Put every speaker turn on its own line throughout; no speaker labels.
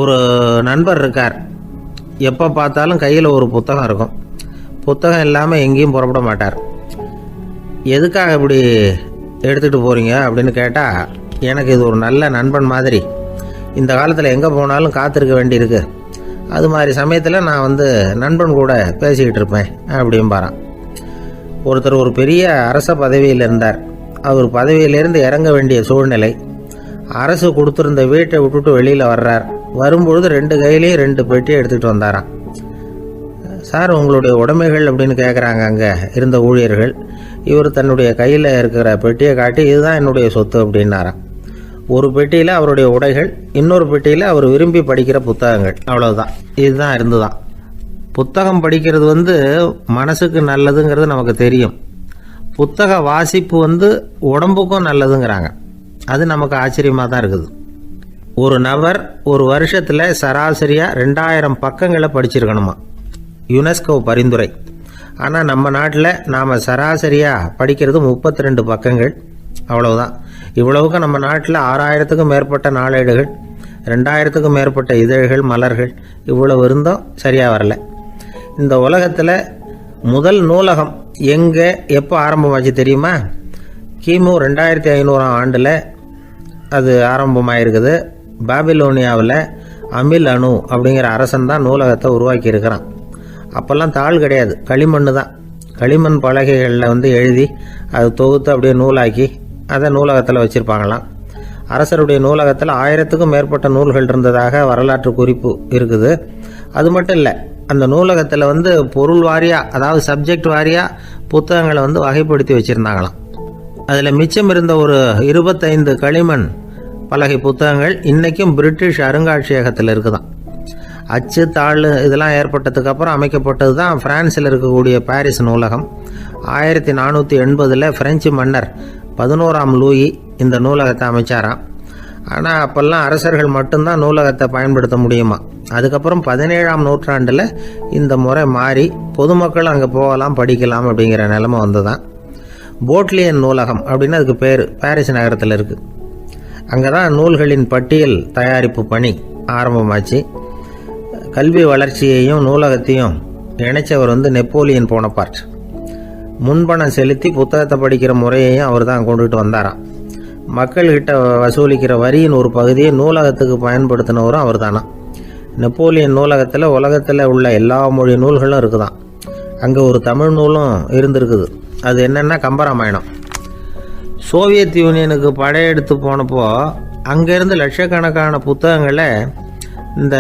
ஒரு நண்பர் இருக்கார். எப்போ பார்த்தாலும் கையில் ஒரு புத்தகம் இருக்கும். புத்தகம் இல்லாமல் எங்கேயும் புறப்பட மாட்டார். எதுக்காக இப்படி எடுத்துகிட்டு போகிறீங்க அப்படின்னு கேட்டால், எனக்கு இது ஒரு நல்ல நண்பன் மாதிரி. இந்த காலத்தில் எங்கே போனாலும் காத்திருக்க வேண்டியிருக்கு. அது மாதிரி சமயத்தில் நான் நண்பன் கூட பேசிக்கிட்டு இருப்பேன் அப்படிம்பாரான். ஒருத்தர் ஒரு பெரிய அரச பதவியில் இருந்தார். அவர் பதவியிலேருந்து இறங்க வேண்டிய சூழ்நிலை. அரசு கொடுத்துருந்த வீட்டை விட்டுட்டு வெளியில் வர்றார். வரும்பொழுது 2 கையிலையும் 2 பெட்டியை எடுத்துகிட்டு வந்தாராம். சார், உங்களுடைய உடைமைகள் அப்படின்னு கேட்குறாங்க அங்கே இருந்த ஊழியர்கள். இவர் தன்னுடைய கையில் இருக்கிற பெட்டியை காட்டி, இதுதான் என்னுடைய சொத்து அப்படின்னாராம். ஒரு பெட்டியில் அவருடைய உடைகள், இன்னொரு பெட்டியில் அவர் விரும்பி படிக்கிற புத்தகங்கள். அவ்வளவுதான். இதுதான் இருந்துதான். புத்தகம் படிக்கிறது மனசுக்கு நல்லதுங்கிறது நமக்கு தெரியும். புத்தக வாசிப்பு உடம்புக்கும் நல்லதுங்கிறாங்க. அது நமக்கு ஆச்சரியமாக தான் இருக்குது. ஒரு நபர் ஒரு வருஷத்தில் சராசரியாக 2000 பக்கங்களை படிச்சிருக்கணுமா, யுனெஸ்கோ பரிந்துரை. ஆனால் நம்ம நாட்டில் நாம் சராசரியாக படிக்கிறது 32 பக்கங்கள். அவ்வளவுதான். இவ்வளவுக்கு நம்ம நாட்டில் 6000க்கும் மேற்பட்ட நாளேடுகள், 2000க்கும் மேற்பட்ட இதழ்கள், மலர்கள், இவ்வளவு இருந்தும் சரியாக வரல. இந்த உலகத்தில் முதல் நூலகம் எங்கே எப்போ ஆரம்பமாச்சு தெரியுமா? கிமு 2500ஆம் ஆண்டில் அது ஆரம்பமாயிருக்குது. பாபிலோனியாவில் அமில் அணு அப்படிங்கிற அரசன் தான் நூலகத்தை உருவாக்கி இருக்கிறான். அப்போல்லாம் தாள் கிடையாது, களிமண் தான். களிமண் பலகைகளில் எழுதி அது தொகுத்து அப்படியே நூலாக்கி அதை நூலகத்தில் வச்சுருப்பாங்களாம். அரசருடைய நூலகத்தில் 1000க்கும் மேற்பட்ட நூல்கள் இருந்ததாக வரலாற்று குறிப்பு இருக்குது. அது மட்டும் இல்லை, அந்த நூலகத்தில் பொருள் வாரியாக, அதாவது சப்ஜெக்ட் வாரியாக புத்தகங்களை வகைப்படுத்தி வச்சுருந்தாங்களாம். அதில் மிச்சம் இருந்த ஒரு 25 களிமண் பலகை புத்தகங்கள் இன்றைக்கும் பிரிட்டிஷ் அருங்காட்சியகத்தில் இருக்குதான். அச்சு தாள் இதெல்லாம் ஏற்பட்டதுக்கப்புறம் அமைக்கப்பட்டது தான் பிரான்சில் இருக்கக்கூடிய பாரிஸ் நூலகம். 1480 பிரெஞ்சு மன்னர் 11ஆம் லூயி இந்த நூலகத்தை அமைச்சாராம். ஆனால் அப்போல்லாம் அரசர்கள் மட்டும்தான் நூலகத்தை பயன்படுத்த முடியுமா. அதுக்கப்புறம் 17ஆம் நூற்றாண்டில் இந்த முறை மாறி பொதுமக்கள் அங்கே போகலாம், படிக்கலாம் அப்படிங்கிற நிலைமை வந்துதான். போட்லியன் நூலகம் அப்படின்னு அதுக்கு பேர், பாரிஸ் நகரத்தில் இருக்குது. அங்கே தான் நூல்களின் பட்டியல் தயாரிப்பு பணி ஆரம்பமாச்சு. கல்வி வளர்ச்சியையும் நூலகத்தையும் இணைச்சவர் நெப்போலியன் போனபார்ட். முன்பணம் செலுத்தி புத்தகத்தை படிக்கிற முறையையும் அவர் தான் கொண்டுட்டு வந்தாராம். மக்கள்கிட்ட வசூலிக்கிற வரியின் ஒரு பகுதியை நூலகத்துக்கு பயன்படுத்தினவரும் அவர் தானா. நெப்போலியன் நூலகத்தில் உலகத்தில் உள்ள எல்லா மொழி நூல்களும் இருக்குதான். அங்கே ஒரு தமிழ் நூலும் இருந்திருக்குது. அது என்னென்னா கம்பராமாயணம். சோவியத் யூனியனுக்கு படையெடுத்து போனப்போ அங்கேருந்து லட்சக்கணக்கான புத்தகங்களை இந்த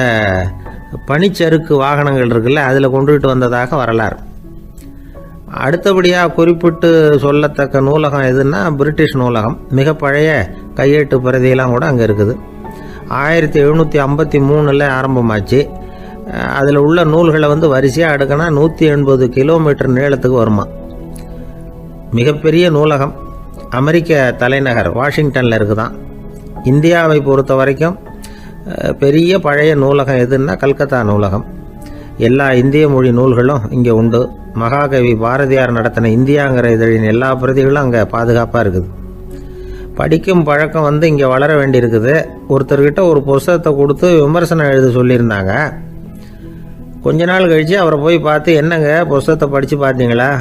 பனிச்சறுக்கு வாகனங்கள் இருக்குல்ல, அதில் கொண்டுகிட்டு வந்ததாக வரலாறு. அடுத்தபடியாக குறிப்பிட்டு சொல்லத்தக்க நூலகம் எதுன்னா பிரிட்டிஷ் நூலகம். மிக பழைய கையெழுத்து பிரதியெல்லாம் கூட அங்கே இருக்குது. 1753 ஆரம்பமாச்சு. அதில் உள்ள நூல்களை வரிசையாக அடுக்கினா 180 கிலோமீட்டர் நீளத்துக்கு வருமா. மிகப்பெரிய நூலகம் அமெரிக்க தலைநகர் வாஷிங்டனில் இருக்குதான். இந்தியாவை பொறுத்த வரைக்கும் பெரிய பழைய நூலகம் எதுன்னா கல்கத்தா நூலகம். எல்லா இந்திய மொழி நூல்களும் இங்கே உண்டு. மகாகவி பாரதியார் நடத்தின இந்தியாங்கிற இதழின் எல்லா பிரதிகளும் அங்கே பாதுகாப்பாக இருக்குது. படிக்கும் பழக்கம் இங்கே வளர வேண்டியிருக்குது. ஒருத்தர்கிட்ட ஒரு புஸ்தகத்தை கொடுத்து விமர்சனம் எழுத சொல்லியிருந்தாங்க. கொஞ்ச நாள் கழித்து அவரை போய் பார்த்து, என்னங்க புஸ்தகத்தை படித்து பார்த்தீங்களா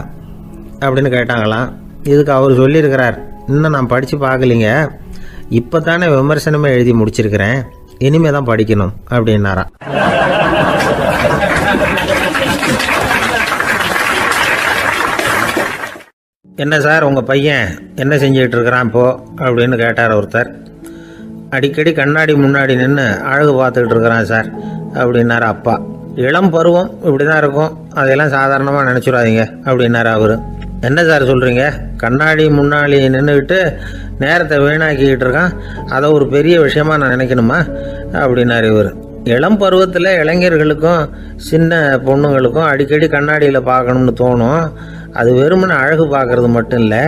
அப்படின்னு கேட்டாங்களாம். இதுக்கு அவர் சொல்லியிருக்கிறார், இன்னும் நான் படித்து பார்க்கலிங்க, இப்போ தானே விமர்சனமே எழுதி முடிச்சிருக்கிறேன், இனிமே தான் படிக்கணும் அப்படின்னாராம். என்ன சார், உங்கள் பையன் என்ன செஞ்சுக்கிட்டு இருக்கிறான் இப்போ அப்படின்னு கேட்டார் ஒருத்தர். அடிக்கடி கண்ணாடி முன்னாடி நின்று அழகு பார்த்துக்கிட்டு இருக்கிறான் சார் அப்படின்னாரு அப்பா. இளம் பருவம் இப்படி தான் இருக்கும், அதையெல்லாம் சாதாரணமாக நினச்சிடாதீங்க அப்படின்னாரு அவர். என்ன சார் சொல்கிறீங்க, கண்ணாடி முன்னாடி நின்றுக்கிட்டு நேரத்தை வீணாக்கிக்கிட்டு இருக்கான், அதை ஒரு பெரிய விஷயமா நான் நினைக்கணுமா அப்படின்னாரு இவர். இளம் பருவத்தில் இளைஞர்களுக்கும் சின்ன பொண்ணுங்களுக்கும் அடிக்கடி கண்ணாடியில் பார்க்கணும்னு தோணும். அது வெறுமனே அழகு பார்க்கறது மட்டும் இல்லை,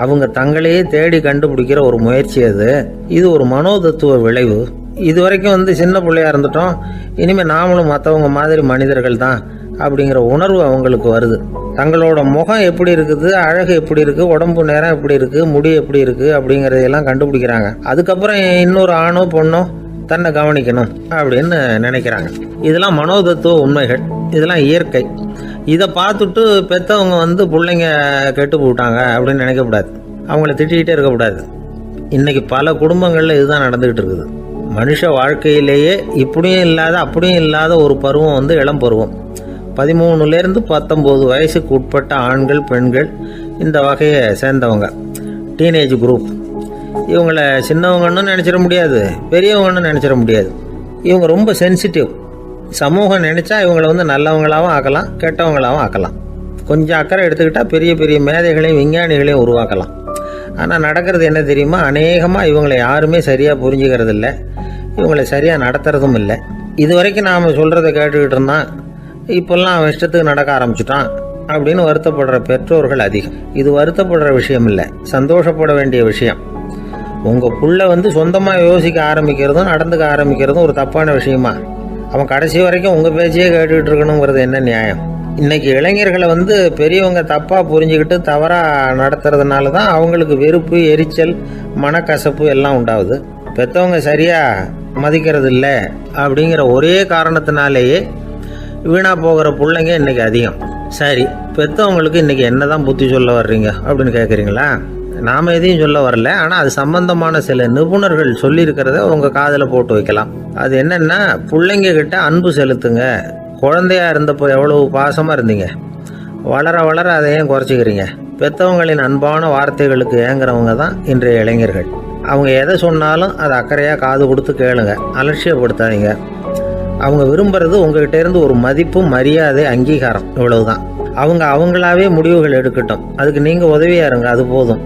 அவங்க தங்களையே தேடி கண்டுபிடிக்கிற ஒரு முயற்சி அது. இது ஒரு மனோதத்துவ விளைவு. இது வரைக்கும் சின்ன பிள்ளையா இருந்துட்டோம், இனிமேல் நாமளும் மற்றவங்க மாதிரி மனிதர்கள் தான் அப்படிங்கிற உணர்வு அவங்களுக்கு வருது. தங்களோட முகம் எப்படி இருக்குது, அழகு எப்படி இருக்குது, உடம்பு நேரம் எப்படி இருக்குது, முடி எப்படி இருக்குது அப்படிங்கிறதையெல்லாம் கண்டுபிடிக்கிறாங்க. அதுக்கப்புறம் இன்னொரு ஆணோ பொண்ணோ தன்னை கவனிக்கணும் அப்படின்னு நினைக்கிறாங்க. இதெல்லாம் மனோதத்துவ உண்மைகள், இதெல்லாம் இயற்கை. இதை பார்த்துட்டு பெற்றவங்க வந்து பிள்ளைங்க கெட்டு போட்டாங்க அப்படின்னு நினைக்கக்கூடாது, அவங்கள திட்டிக்கிட்டே இருக்கக்கூடாது. இன்றைக்கி பல குடும்பங்களில் இதுதான் நடந்துக்கிட்டு இருக்குது. மனுஷ வாழ்க்கையிலேயே இப்படியும் இல்லாத அப்படியும் இல்லாத ஒரு பருவம் வந்து இளம் பருவம். 13லேருந்து 19 வயசுக்கு உட்பட்ட ஆண்கள் பெண்கள் இந்த வகையை சேர்ந்தவங்க, டீனேஜ் குரூப். இவங்கள சின்னவங்கன்னு நினச்சிட முடியாது, பெரியவங்கன்னு நினச்சிட முடியாது. இவங்க ரொம்ப சென்சிட்டிவ். சமூகம் நினச்சா இவங்களை வந்து நல்லவங்களாகவும் ஆக்கலாம், கெட்டவங்களாகவும் ஆக்கலாம். கொஞ்சம் அக்கறை எடுத்துக்கிட்டால் பெரிய பெரிய மேதைகளையும் விஞ்ஞானிகளையும் உருவாக்கலாம். ஆனால் நடக்கிறது என்ன தெரியுமா? அநேகமாக இவங்களை யாருமே சரியாக புரிஞ்சுக்கிறது இல்லை, இவங்களை சரியாக நடத்துறதும் இல்லை. இது வரைக்கும் நாம் சொல்கிறத கேட்டுக்கிட்டு இருந்தான், இப்போல்லாம் அவன் இஷ்டத்துக்கு நடக்க ஆரம்பிச்சுட்டான் அப்படின்னு வருத்தப்படுற பெற்றோர்கள் அதிகம். இது வருத்தப்படுற விஷயம் இல்லை, சந்தோஷப்பட வேண்டிய விஷயம். உங்கள் புள்ள வந்து சொந்தமாக யோசிக்க ஆரம்பிக்கிறதும் நடந்துக்க ஆரம்பிக்கிறதும் ஒரு தப்பான விஷயமா? அவன் கடைசி வரைக்கும் உங்கள் பேச்சையே கேட்டுக்கிட்டு இருக்கணுங்கிறது என்ன நியாயம்? இன்றைக்கி இளைஞர்களை வந்து பெரியவங்க தப்பாக புரிஞ்சுக்கிட்டு தவறாக நடத்துறதுனால தான் அவங்களுக்கு வெறுப்பு, எரிச்சல், மனக்கசப்பு எல்லாம் உண்டாகுது. பெற்றவங்க சரியாக மதிக்கிறது இல்லை அப்படிங்கிற ஒரே காரணத்தினாலேயே வீணாக போகிற பிள்ளைங்க இன்றைக்கி அதிகம். சரி, பெற்றவங்களுக்கு இன்றைக்கி என்ன தான் புத்தி சொல்ல வர்றீங்க அப்படின்னு கேட்குறீங்களா? நாம் எதையும் சொல்ல வரல, ஆனால் அது சம்பந்தமான சில நிபுணர்கள் சொல்லியிருக்கிறத உங்கள் காதில் போட்டு வைக்கலாம். அது என்னென்னா, பிள்ளைங்க கிட்ட அன்பு செலுத்துங்க. குழந்தையா இருந்தப்போ எவ்வளவு பாசமாக இருந்தீங்க, வளர வளர அதை ஏன் குறைச்சிக்கிறீங்க? பெற்றவங்களின் அன்பான வார்த்தைகளுக்கு ஏங்குறவங்க தான் இன்றைய இளைஞர்கள். அவங்க எதை சொன்னாலும் அதை அக்கறையாக காது கொடுத்து கேளுங்க, அலட்சியப்படுத்தாதீங்க. அவங்க விரும்புகிறது உங்ககிட்ட இருந்து ஒரு மதிப்பு, மரியாதை, அங்கீகாரம், இவ்வளவுதான். அவங்க அவங்களாவே முடிவுகள் எடுக்கட்டும், அதுக்கு நீங்கள் உதவியாக இருங்க, அது போதும்.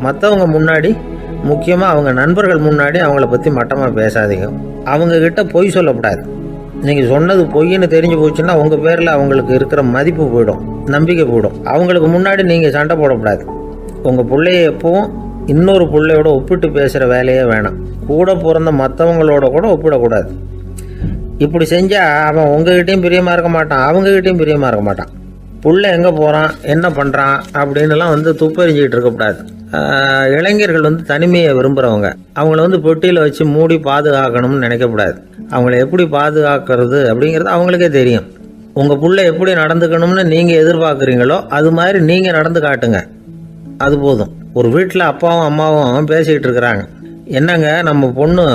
மற்றவங்க முன்னாடி, முக்கியமாக அவங்க நண்பர்கள் முன்னாடி அவங்கள பற்றி மட்டமாக பேசாதீங்க. அவங்கக்கிட்ட பொய் சொல்லக்கூடாது. நீங்கள் சொன்னது பொய்ன்னு தெரிஞ்சு போச்சுன்னா உங்கள் பேரில் அவங்களுக்கு இருக்கிற மதிப்பு போயிடும், நம்பிக்கை போயிடும். அவங்களுக்கு முன்னாடி நீங்கள் சண்டை போடக்கூடாது. உங்கள் பிள்ளைய எப்பவும் இன்னொரு பிள்ளையோட ஒப்பிட்டு பேசுகிற வேலையே வேணாம். கூட பிறந்த மற்றவங்களோட கூட ஒப்பிடக்கூடாது. இப்படி செஞ்சால் அவன் உங்ககிட்டையும் பிரியமாக இருக்க மாட்டான், அவங்ககிட்டையும் பிரியமாக இருக்க மாட்டான். புள்ள எங்கே போகிறான், என்ன பண்ணுறான் அப்படின்னுலாம் வந்து துப்பறிஞ்சிக்கிட்டு இருக்கக்கூடாது. இளைஞர்கள் வந்து தனிமையை விரும்புகிறவங்க. அவங்கள வந்து பெட்டியில் வச்சு மூடி பாதுகாக்கணும்னு நினைக்கக்கூடாது. அவங்கள எப்படி பாதுகாக்கிறது அப்படிங்கிறது அவங்களுக்கே தெரியும். உங்கள் புள்ள எப்படி நடந்துக்கணும்னு நீங்கள் எதிர்பார்க்குறீங்களோ அது மாதிரி நீங்கள் நடந்து காட்டுங்க, அது போதும். ஒரு வீட்டில் அப்பாவும் அம்மாவும் பேசிக்கிட்டு இருக்கிறாங்க. என்னங்க, நம்ம பொண்ணு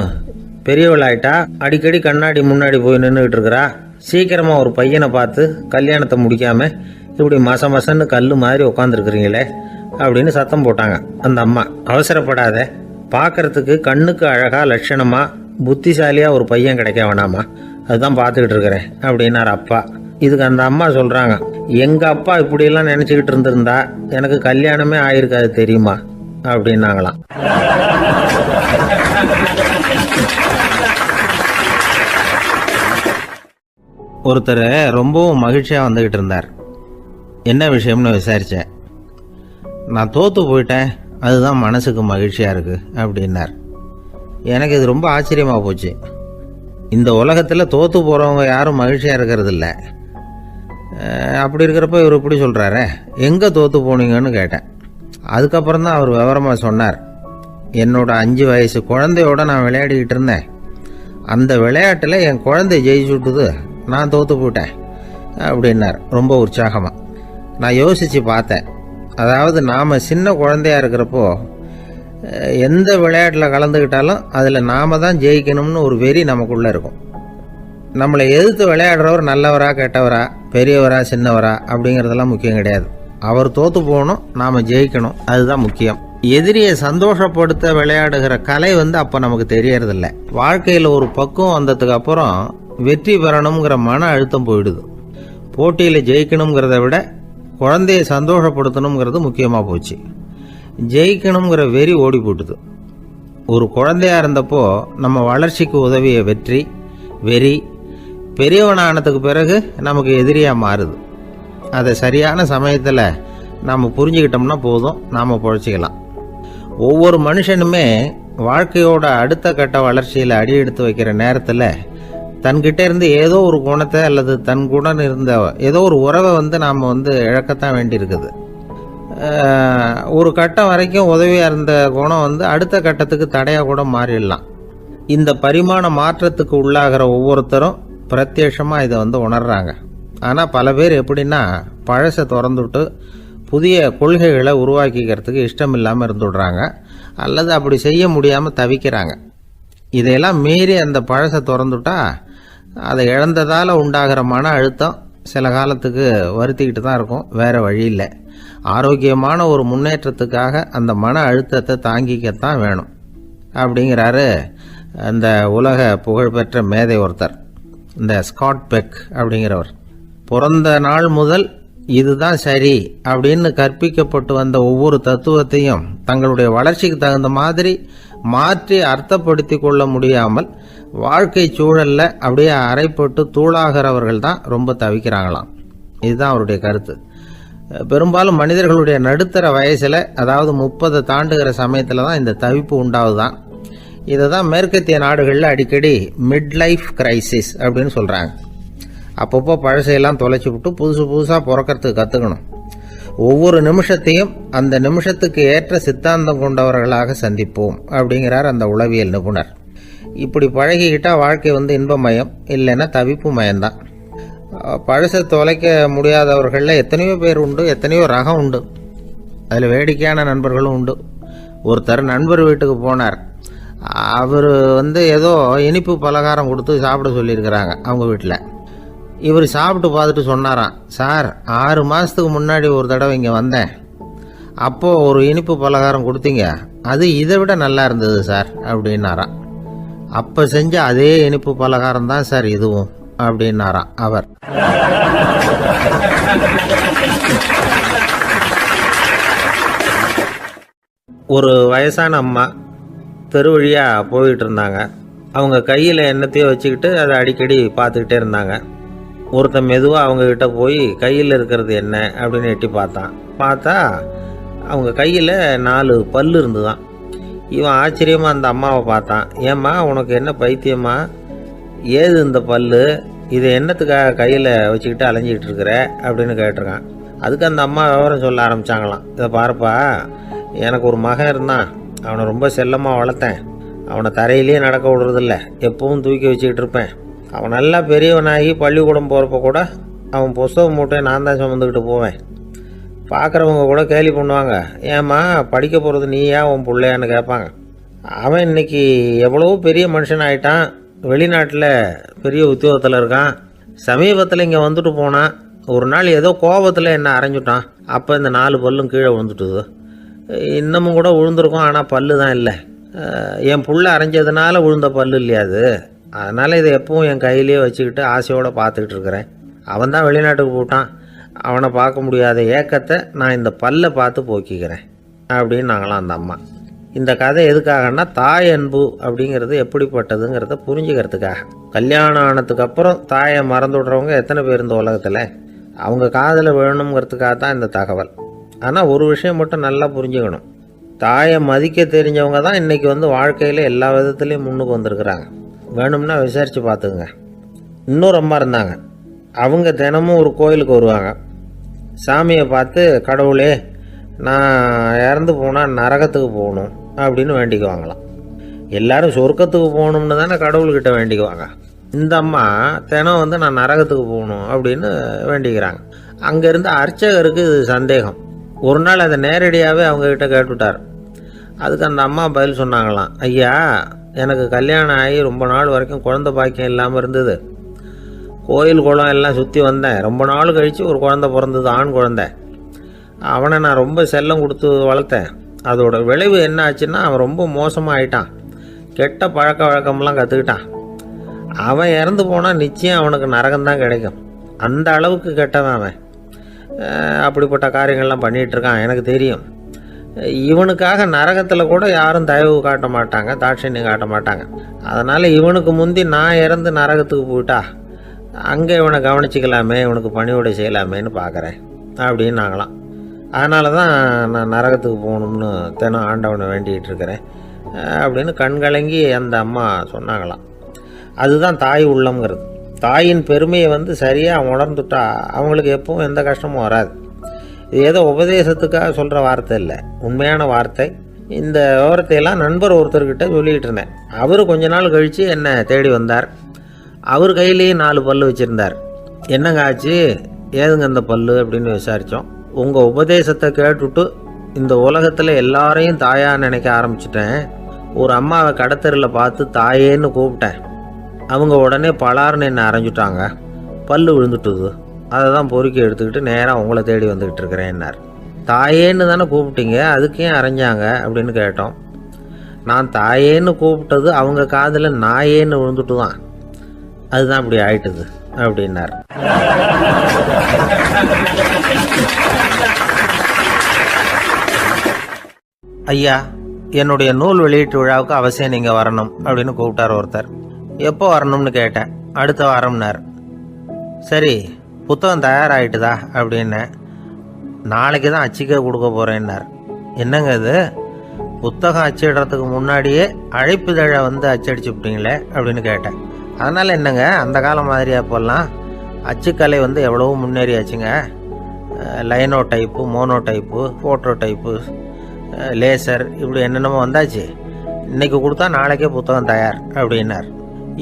பெரியவளாயிட்டா, அடிக்கடி கண்ணாடி முன்னாடி போய் நின்றுக்கிட்டு இருக்கிறா, சீக்கிரமாக ஒரு பையனை பார்த்து கல்யாணத்தை முடிக்காமல் இப்படி மசன்னு கல் மாதிரி உட்காந்துருக்குறீங்களே அப்படின்னு சத்தம் போட்டாங்க அந்த அம்மா. அவசரப்படாத, பார்க்கறதுக்கு கண்ணுக்கு அழகாக லட்சணமாக புத்திசாலியாக ஒரு பையன் கிடைக்க வேணாமா, அதுதான் பார்த்துக்கிட்டு இருக்கிறேன் அப்படின்னார் அப்பா. இதுக்கு அந்த அம்மா சொல்கிறாங்க, எங்கள் அப்பா இப்படியெல்லாம் நினச்சிக்கிட்டு இருந்திருந்தா எனக்கு கல்யாணமே ஆயிருக்காது தெரியுமா அப்படின்னாங்களாம். ஒருத்தர் ரொம்பவும் மகிழ்ச்சியாக வந்துக்கிட்டு இருந்தார். என்ன விஷயம்னு விசாரித்தேன். நான் தோற்று போயிட்டேன், அதுதான் மனசுக்கு மகிழ்ச்சியாக இருக்குது அப்படின்னார். எனக்கு இது ரொம்ப ஆச்சரியமாக போச்சு. இந்த உலகத்தில் தோற்று போகிறவங்க யாரும் மகிழ்ச்சியாக இருக்கிறது இல்லை. அப்படி இருக்கிறப்ப இவர் இப்படி சொல்கிறாரே, எங்கே தோற்று போனீங்கன்னு கேட்டேன். அதுக்கப்புறம் தான் அவர் விவரமாக சொன்னார். என்னோட 5 வயசு குழந்தையோட நான் விளையாடிக்கிட்டு இருந்தேன். அந்த விளையாட்டில் என் குழந்தை ஜெயிச்சு விட்டுது, நான் தோற்று போயிட்டேன் அப்படின்னார் ரொம்ப உற்சாகமாக. நான் யோசித்து பார்த்தேன். அதாவது நாம் சின்ன குழந்தையாக இருக்கிறப்போ எந்த விளையாட்டில் கலந்துக்கிட்டாலும் அதில் நாம் தான் ஜெயிக்கணும்னு ஒரு வெறி நமக்குள்ளே இருக்கும். நம்மளை எதிர்த்து விளையாடுறவர் நல்லவரா கெட்டவரா, பெரியவரா சின்னவரா அப்படிங்கிறதெல்லாம் முக்கியம் கிடையாது. அவர் தோற்று போகணும், நாம் ஜெயிக்கணும், அதுதான் முக்கியம். எதிரியை சந்தோஷப்படுத்த விளையாடுகிற கலை அப்போ நமக்கு தெரியறதில்ல. வாழ்க்கையில் ஒரு பக்குவம் வந்ததுக்கு அப்புறம் வெற்றி பெறணுங்கிற மன அழுத்தம் போயிடுது. போட்டியில் ஜெயிக்கணுங்கிறத விட குழந்தையை சந்தோஷப்படுத்தணுங்கிறது முக்கியமாக போச்சு. ஜெயிக்கணுங்கிற வெறி ஓடி போட்டுது. ஒரு குழந்தையாக இருந்தப்போ நம்ம வளர்ச்சிக்கு உதவிய வெறி பெரியவனானதுக்கு பிறகு நமக்கு எதிரியாக மாறுது. அதை சரியான சமயத்தில் நாம் புரிஞ்சுக்கிட்டோம்னா போதும், நாம் பொழைச்சிக்கலாம். ஒவ்வொரு மனுஷனுமே வாழ்க்கையோட அடுத்த கட்ட வளர்ச்சியில் அடி எடுத்து வைக்கிற நேரத்தில் தன்கிட்ட இருந்து ஏதோ ஒரு குணத்தை அல்லது தன் குணம் இருந்த ஏதோ ஒரு உறவை நாம் இழக்கத்தான் வேண்டியிருக்குது. ஒரு கட்டம் வரைக்கும் உதவியாக இருந்த குணம் அடுத்த கட்டத்துக்கு தடையாக கூட மாறிடலாம். இந்த பரிமாண மாற்றத்துக்கு உள்ளாகிற ஒவ்வொருத்தரும் பிரத்யட்சமாக இதை உணர்றாங்க. ஆனால் பல பேர் எப்படின்னா பழசை திறந்துவிட்டு புதிய கொள்கைகளை உருவாக்கிக்கிறதுக்கு இஷ்டம் இல்லாமல் இருந்துடுறாங்க, அல்லது அப்படி செய்ய முடியாமல் தவிக்கிறாங்க. இதையெல்லாம் மீறி அந்த பழசை திறந்துட்டா அதை இழந்ததால் உண்டாகிற மன அழுத்தம் சில காலத்துக்கு வருத்திக்கிட்டு தான் இருக்கும், வேறு வழி இல்லை. ஆரோக்கியமான ஒரு முன்னேற்றத்துக்காக அந்த மன அழுத்தத்தை தாங்கிக்கத்தான் வேணும் அப்படிங்கிறாரு அந்த உலக புகழ்பெற்ற மேதை ஒருத்தர், இந்த ஸ்காட் பெக் அப்படிங்கிறவர். பிறந்த நாள் முதல் இதுதான் சரி அப்படின்னு கற்பிக்கப்பட்டு வந்த ஒவ்வொரு தத்துவத்தையும் தங்களுடைய வளர்ச்சிக்கு தகுந்த மாதிரி மாற்றி அர்த்தப்படுத்தி கொள்ள முடியாமல் வாழ்க்கை சூழல்ல அப்படியே அரைப்பட்டு தூளாகிறவர்கள் தான் ரொம்ப தவிக்கிறாங்களாம். இதுதான் அவருடைய கருத்து. பெரும்பாலும் மனிதர்களுடைய நடுத்தர வயசில், அதாவது 30 தாண்டுகிற சமயத்தில் தான் இந்த தவிப்பு உண்டாகுதான். இதை தான் மேற்கத்திய நாடுகளில் அடிக்கடி மிட் லைஃப் கிரைசிஸ் அப்படின்னு சொல்கிறாங்க. அப்பப்போ பழசையெல்லாம் தொலைச்சி விட்டு புதுசாக பிறக்கிறதுக்கு கற்றுக்கணும். ஒவ்வொரு நிமிஷத்தையும் அந்த நிமிஷத்துக்கு ஏற்ற சித்தாந்தம் கொண்டவர்களாக சந்திப்போம் அப்படிங்கிறார் அந்த உளவியல் நிபுணர். இப்படி பழகிக்கிட்டால் வாழ்க்கை இன்பமயம், இல்லைன்னா தவிப்பு மயம்தான். பழசை தொலைக்க முடியாதவர்களில் எத்தனையோ பேர் உண்டு, எத்தனையோ ரகம் உண்டு. அதில் வேடிக்கையான நண்பர்களும் உண்டு. ஒருத்தர் நண்பர் வீட்டுக்கு போனார். அவர் ஏதோ இனிப்பு பலகாரம் கொடுத்து சாப்பிட சொல்லியிருக்கிறாங்க அவங்க வீட்டில். இவர் சாப்பிட்டு பார்த்துட்டு சொன்னாராம், சார் 6 மாதத்துக்கு முன்னாடி ஒரு தடவை இங்கே வந்தேன், அப்போது ஒரு இனிப்பு பலகாரம் கொடுத்தீங்க, அது இதை விட நல்லா இருந்தது சார் அப்படின்னாராம். அப்போ செஞ்ச அதே இனிப்பு பலகாரம் தான் சார் இதுவும் அப்படின்னாராம் அவர். ஒரு வயசான அம்மா தெரு வழியாக போயிட்டு இருந்தாங்க. அவங்க கையில் என்னத்தையோ வச்சுக்கிட்டு அதை அடிக்கடி பார்த்துக்கிட்டே இருந்தாங்க. ஒருத்தன் மெதுவாக அவங்கக்கிட்ட போய் கையில் இருக்கிறது என்ன அப்படின்னு எட்டி பார்த்தா அவங்க கையில் 4 பல் இருந்துதான். இவன் ஆச்சரியமாக அந்த அம்மாவை பார்த்தான். ஏம்மா, உனக்கு என்ன பைத்தியமா, ஏது இந்த பல், இதை என்னத்துக்காக கையில் வச்சுக்கிட்டு அலைஞ்சிக்கிட்டு இருக்கிற அப்படின்னு கேட்டிருக்கான். அதுக்கு அந்த அம்மா விவரம் சொல்ல ஆரம்பித்தாங்களாம். இதை பாருப்பா, எனக்கு ஒரு மகன் இருந்தான், அவனை ரொம்ப செல்லமாக வளர்த்தேன். அவனை தரையிலேயே நடக்க விடுறதில்ல, எப்பவும் தூக்கி வச்சுக்கிட்டு இருப்பேன். அவன் நல்லா பெரியவனாகி பள்ளிக்கூடம் போகிறப்ப கூட அவன் புஸ்தகம் மூட்டையை நான் தான் சுமந்துக்கிட்டு போவேன். பார்க்குறவங்க கூட கேலி பண்ணுவாங்க, ஏம்மா படிக்க போகிறது நீயா உன் பிள்ளையான்னு கேட்பாங்க. அவன் இன்னைக்கு எவ்வளவோ பெரிய மனுஷன் ஆகிட்டான், வெளிநாட்டில் பெரிய உத்தியோகத்தில் இருக்கான். சமீபத்தில் இங்கே வந்துட்டு போனான். ஒரு நாள் ஏதோ கோபத்தில் என்ன அரைஞ்சுட்டான். அப்போ இந்த 4 பல்லும் கீழே விழுந்துட்டுது. இன்னமும் கூட விழுந்திருக்கும், ஆனால் பல்லு தான் இல்லை. என் புள்ள அரைஞ்சதுனால விழுந்த பல்லு இல்லையா அது, அதனால் இதை எப்பவும் என் கையிலேயே வச்சுக்கிட்டு ஆசையோடு பார்த்துக்கிட்டு இருக்கிறேன். அவன் தான் வெளிநாட்டுக்கு போட்டான், அவனை பார்க்க முடியாத ஏக்கத்தை நான் இந்த பல்லை பார்த்து போக்கிக்கிறேன் அப்படின்னு நாங்களாம் அந்த அம்மா. இந்த கதை எதுக்காகன்னா, தாய் அன்பு அப்படிங்கிறது எப்படிப்பட்டதுங்கிறத புரிஞ்சுக்கிறதுக்காக. கல்யாணம் ஆனதுக்கு அப்புறம் தாயை மறந்து விடுறவங்க எத்தனை பேர் இந்த உலகத்தில், அவங்க காதில் விழணுங்கிறதுக்காக தான் இந்த தகவல். ஆனால் ஒரு விஷயம் மட்டும் நல்லா புரிஞ்சுக்கணும், தாயை மதிக்க தெரிஞ்சவங்க தான் இன்றைக்கி வாழ்க்கையில் எல்லா விதத்துலேயும் முன்னுக்கு வந்திருக்கிறாங்க. வேணும்னா விசாரித்து பார்த்துங்க. இன்னொரு அம்மா இருந்தாங்க, அவங்க தினமும் ஒரு கோயிலுக்கு வருவாங்க. சாமியை பார்த்து, கடவுளே நான் இறந்து போனால் நரகத்துக்கு போகணும் அப்படின்னு வேண்டிக்குவாங்களாம். எல்லோரும் சொர்க்கத்துக்கு போகணும்னு தானே கடவுள்கிட்ட வேண்டிக்குவாங்க. இந்த அம்மா தினம் நான் நரகத்துக்கு போகணும் அப்படின்னு வேண்டிக்கிறாங்க. அங்கேருந்து அர்ச்சகருக்கு இது சந்தேகம். ஒரு நாள் அதை நேரடியாகவே அவங்கக்கிட்ட கேட்டுவிட்டார். அதுக்கு அந்த அம்மா பதில் சொன்னாங்களாம், ஐயா, எனக்கு கல்யாணம் ஆகி ரொம்ப நாள் வரைக்கும் குழந்தை பாக்கியம் இல்லாமல் இருந்தது. கோயில் குளம் எல்லாம் சுற்றி வந்தேன். ரொம்ப நாள் கழித்து ஒரு குழந்தை பிறந்தது, ஆண் குழந்தை. அவனை நான் ரொம்ப செல்லம் கொடுத்து வளர்த்தேன். அதோட விளைவு என்ன ஆச்சுன்னா, அவன் ரொம்ப மோசமாக ஆயிட்டான். கெட்ட பழக்க வழக்கம்லாம் கற்றுக்கிட்டான். அவன் இறந்து போனால் நிச்சயம் அவனுக்கு நரகம்தான் கிடைக்கும். அந்த அளவுக்கு கெட்டவன் அவன். அப்படிப்பட்ட காரியங்கள்லாம் பண்ணிகிட்ருக்கான், எனக்கு தெரியும். இவனுக்காக நரகத்தில் கூட யாரும் தயவு காட்ட மாட்டாங்க, தாட்சண்யம் காட்ட மாட்டாங்க. அதனால் இவனுக்கு முந்தி நான் இறந்து நரகத்துக்கு போயிட்டா அங்கே இவனை கவனிச்சிக்கலாமே, இவனுக்கு பணிவிடை செய்யலாமேன்னு பார்க்குறேன் அப்படின்னு நாங்களாம். அதனால தான் நான் நரகத்துக்கு போகணும்னு தினம் ஆண்டவனை வேண்டிகிட்டு இருக்கிறேன் அப்படின்னு கண்கலங்கி அந்த அம்மா சொன்னாங்களாம். அதுதான் தாய் உள்ளம்ங்கிறது. தாயின் பெருமையை சரியாக உணர்ந்துட்டா அவங்களுக்கு எப்பவும் எந்த கஷ்டமும் வராது. இது ஏதோ உபதேசத்துக்காக சொல்கிற வார்த்தை இல்லை, உண்மையான வார்த்தை. இந்த விவரத்தையெல்லாம் நண்பர் ஒருத்தர்கிட்ட சொல்லிக்கிட்டு இருந்தேன். அவர் கொஞ்ச நாள் கழித்து என்னை தேடி வந்தார். அவர் கையிலேயே 4 பல்லு வச்சுருந்தார். என்னங்க ஆச்சு, ஏதுங்க அந்த பல்லு அப்படின்னு விசாரித்தோம். உங்கள் உபதேசத்தை கேட்டுவிட்டு இந்த உலகத்தில் எல்லாரையும் தாயாக நினைக்க ஆரம்பிச்சிட்டேன். ஒரு அம்மாவை கடத்தரில் பார்த்து தாயேன்னு கூப்பிட்டேன். அவங்க உடனே பலார்னு என்னை அரைஞ்சிட்டாங்க. பல்லு விழுந்துட்டுது. அதை தான் பொறுக்கி எடுத்துக்கிட்டு நேராக உங்களை தேடி வந்துக்கிட்டு இருக்கிறேன்னார். தாயேன்னு தானே கூப்பிட்டீங்க, அதுக்கு ஏன் அரைஞ்சாங்க அப்படின்னு கேட்டோம். நான் தாயேன்னு கூப்பிட்டது அவங்க காதில் நாயேன்னு விழுந்துட்டு தான், அதுதான் இப்படி ஆயிட்டுது அப்படின்னார். ஐயா, என்னுடைய நூல் வெளியீட்டு விழாவுக்கு அவசியம் நீங்கள் வரணும் அப்படின்னு கூப்பிட்டார் ஒருத்தர். எப்போ வரணும்னு கேட்டேன். அடுத்த வாரம்னார். சரி, புத்தகம் தயாராகிட்டுதா அப்படின்னேன். நாளைக்கு தான் அச்சிக்க கொடுக்க போகிறேன்னார். என்னங்க இது, புத்தகம் அச்சிடுறதுக்கு முன்னாடியே அழைப்புதழை வந்து அச்சடிச்சு விட்டீங்களே அப்படின்னு கேட்டேன். அதனால் என்னங்க, அந்த காலம் மாதிரி அப்போல்லாம் அச்சுக்கலை வந்து எவ்வளவோ முன்னேறியாச்சுங்க. Linotype, monotype, phototype, laser, இப்படி என்னென்னமோ வந்தாச்சு. இன்றைக்கி கொடுத்தா நாளைக்கே புத்தகம் தயார் அப்படின்னார்.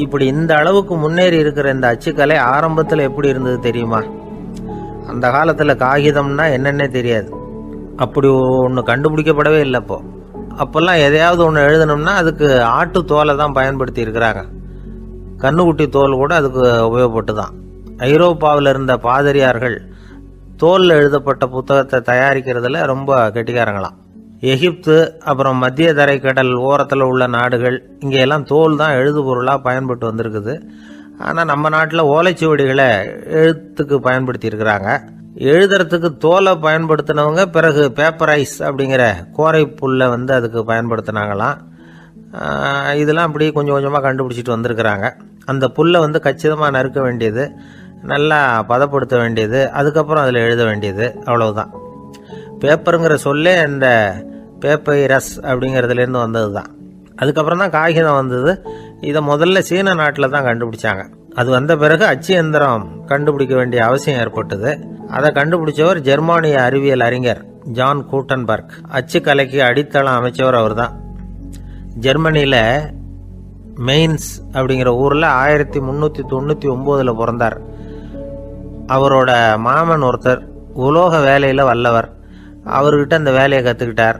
இப்படி இந்த அளவுக்கு முன்னேறி இருக்கிற இந்த அச்சுக்கலை ஆரம்பத்தில் எப்படி இருந்தது தெரியுமா? அந்த காலத்தில் காகிதம்னா என்னென்னே தெரியாது. அப்படி ஒன்று கண்டுபிடிக்கப்படவே இல்லை. அப்போல்லாம் எதையாவது ஒன்று எழுதணும்னா அதுக்கு ஆட்டு தோலை தான் பயன்படுத்தி இருக்கிறாங்க. கண்ணுக்குட்டி தோல் கூட அதுக்கு உபயோகப்பட்டு தான். ஐரோப்பாவில் இருந்த பாதிரியார்கள் தோலில் எழுதப்பட்ட புத்தகத்தை தயாரிக்கிறதுல ரொம்ப கெட்டிக்காரங்களாம். எகிப்து, அப்புறம் மத்திய தரைக்கடல் ஓரத்தில் உள்ள நாடுகள், இங்கெல்லாம் தோல் தான் எழுது பொருளாக பயன்பட்டு வந்திருக்குது. ஆனால் நம்ம நாட்டில் ஓலைச்சுவடிகளை எழுத்துக்கு பயன்படுத்தி இருக்கிறாங்க. எழுதுறதுக்கு தோலை பயன்படுத்தினவங்க பிறகு பேப்பரைஸ் அப்படிங்கிற கோரை புல்லை வந்து அதுக்கு பயன்படுத்தினாங்களாம். இதெல்லாம் அப்படி கொஞ்சம் கொஞ்சமாக கண்டுபிடிச்சிட்டு வந்திருக்கிறாங்க. அந்த புல்லை வந்து கச்சிதமாக நறுக்க வேண்டியது, நல்லா பதப்படுத்த வேண்டியது, அதுக்கப்புறம் அதில் எழுத வேண்டியது, அவ்வளவுதான். பேப்பருங்கிற சொல்லே இந்த பேப்பைரஸ் அப்படிங்கிறதுலேருந்து வந்தது தான். அதுக்கப்புறம் தான் காகிதம் வந்தது. இதை முதல்ல சீன நாட்டில் தான் கண்டுபிடிச்சாங்க. அது வந்த பிறகு அச்சு எந்திரம் கண்டுபிடிக்க வேண்டிய அவசியம் ஏற்பட்டது. அதை கண்டுபிடிச்சவர் ஜெர்மானிய அறிவியல் அறிஞர் ஜான் கூட்டன்பர்க். அச்சு கலைக்கு அடித்தளம் அமைச்சவர் அவர் தான். ஜெர்மனியில் மெயின்ஸ் அப்படிங்கிற ஊரில் 1399 பிறந்தார். அவரோட மாமன் ஒருத்தர் உலோக வேலையில் வல்லவர். அவர்கிட்ட அந்த வேலையை கற்றுக்கிட்டார்.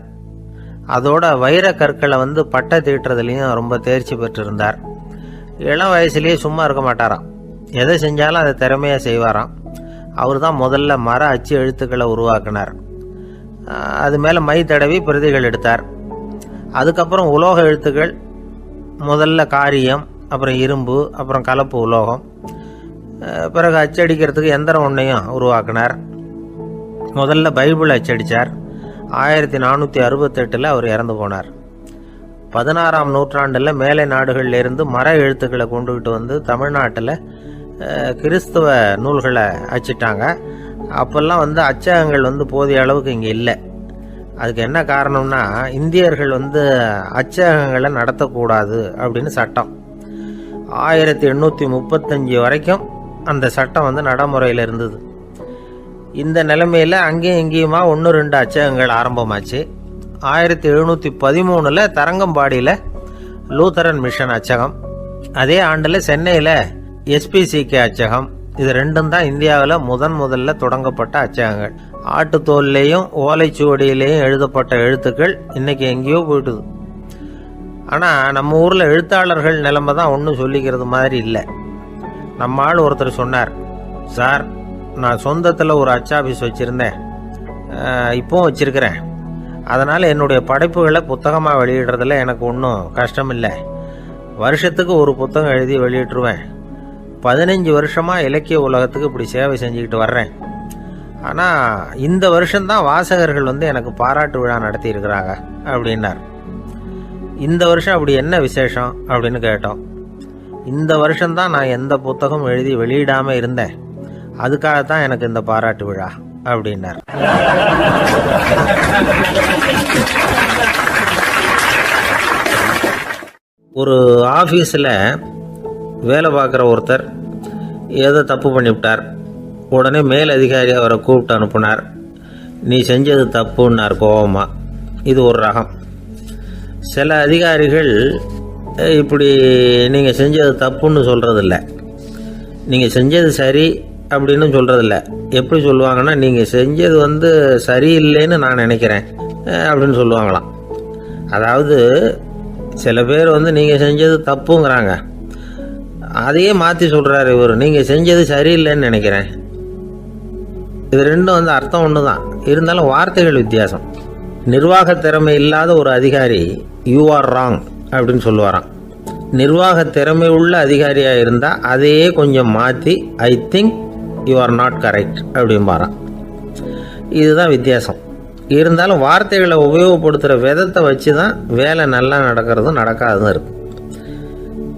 அதோட வைர கற்களை வந்து பட்டை தீட்டுறதுலையும் ரொம்ப தேர்ச்சி பெற்றிருந்தார். இளம் வயசுலேயே சும்மா இருக்க மாட்டாராம். எதை செஞ்சாலும் அதை திறமையாக செய்வாராம். அவர் தான் முதல்ல மர அச்சு எழுத்துக்களை உருவாக்கினார். அது மேலே மை தடவி பிரதிகள் எடுத்தார். அதுக்கப்புறம் உலோக எழுத்துக்கள், முதல்ல காரியம், அப்புறம் இரும்பு, அப்புறம் கலப்பு உலோகம், பிறகு அச்சடிக்கிறதுக்கு எந்திரம் ஒன்றையும் உருவாக்கினார். முதல்ல பைபிள் அச்சடித்தார். 1468 அவர் இறந்து போனார். 16ஆம் நூற்றாண்டில் மேலை நாடுகளிலிருந்து மர எழுத்துக்களை கொண்டுகிட்டு வந்து தமிழ்நாட்டில் கிறிஸ்துவ நூல்களை அச்சிட்டாங்க. அப்போல்லாம் வந்து அச்சகங்கள் வந்து போதிய அளவுக்கு இங்கே இல்லை. அதுக்கு என்ன காரணம்னா, இந்தியர்கள் வந்து அச்சகங்களை நடத்தக்கூடாது அப்படின்னு சட்டம். 1835 வரைக்கும் அந்த சட்டம் வந்து நடைமுறையில் இருந்தது. இந்த நிலைமையில் அங்கேயும் இங்கேயுமா 1-2 அச்சகங்கள் ஆரம்பமாச்சு. 1713 தரங்கம்பாடியில் லூத்தரன் மிஷன் அச்சகம், அதே ஆண்டில் சென்னையில் எஸ்பிசிகே அச்சகம். இது ரெண்டும் தான் இந்தியாவில் முதல்ல தொடங்கப்பட்ட அச்சகங்கள். ஆட்டுத்தோல்லையும் ஓலைச்சுவடியிலையும் எழுதப்பட்ட எழுத்துக்கள் இன்னைக்கு எங்கேயோ போயிட்டுது. ஆனால் நம்ம ஊரில் எழுத்தாளர்கள் நிலைமை தான் ஒன்றும் சொல்லிக்கிறது மாதிரி இல்லை. நம்ம ஆள் ஒருத்தர் சொன்னார், சார், நான் சொந்தத்தில் ஒரு அச்சாபீஸ் வச்சுருந்தேன், இப்போவும் வச்சுருக்கிறேன். அதனால் என்னுடைய படைப்புகளை புத்தகமாக வெளியிடுறதில் எனக்கு ஒன்றும் கஷ்டம் இல்லை. வருஷத்துக்கு ஒரு புத்தகம் எழுதி வெளியிட்டுருவேன். 15 வருஷமாக இலக்கிய உலகத்துக்கு இப்படி சேவை செஞ்சுக்கிட்டு வர்றேன். ஆனால் இந்த வருஷம்தான் வாசகர்கள் வந்து எனக்கு பாராட்டு விழா நடத்தி இருக்கிறாங்க அப்படின்னார். இந்த வருஷம் அப்படி என்ன விசேஷம் அப்படின்னு கேட்டோம். இந்த வருஷம்தான் நான் எந்த புத்தகம் எழுதி வெளியிடாமல் இருந்தேன், அதுக்காகத்தான் எனக்கு இந்த பாராட்டு விழா அப்படின்னார். ஒரு ஆஃபீஸில் வேலை பார்க்குற ஒருத்தர் ஏதோ தப்பு பண்ணிவிட்டார். உடனே மேல் அதிகாரி அவரை கூப்பிட்டு அனுப்புனார். நீ செஞ்சது தப்புன்னார் கோபமாக. இது ஒரு ரகம். சில அதிகாரிகள் இப்படி நீங்கள் செஞ்சது தப்புன்னு சொல்கிறதில்ல, நீங்கள் செஞ்சது சரி அப்படின்னு சொல்கிறதில்ல. எப்படி சொல்லுவாங்கன்னா, நீங்கள் செஞ்சது சரியில்லைன்னு நான் நினைக்கிறேன் அப்படின்னு சொல்லுவாங்களாம். அதாவது சில பேர் நீங்கள் செஞ்சது தப்புங்கிறாங்க, அதையே மாற்றி சொல்கிறாரு இவர், நீங்கள் செஞ்சது சரியில்லைன்னு நினைக்கிறேன். இது ரெண்டும் அர்த்தம் ஒன்று தான், இருந்தாலும் வார்த்தைகள் வித்தியாசம். நிர்வாக திறமை இல்லாத ஒரு அதிகாரி யூ ஆர் ராங் அப்படின்னு சொல்லுவாராம். நிர்வாக திறமை உள்ள அதிகாரியாக இருந்தால் அதையே கொஞ்சம் மாற்றி I think you are not correct அப்படிம்பாராம். இதுதான் வித்தியாசம். இருந்தாலும் வார்த்தைகளை உபயோகப்படுத்துகிற விதத்தை வச்சு தான் வேலை நல்லா நடக்கிறதும் நடக்காததும் இருக்குது.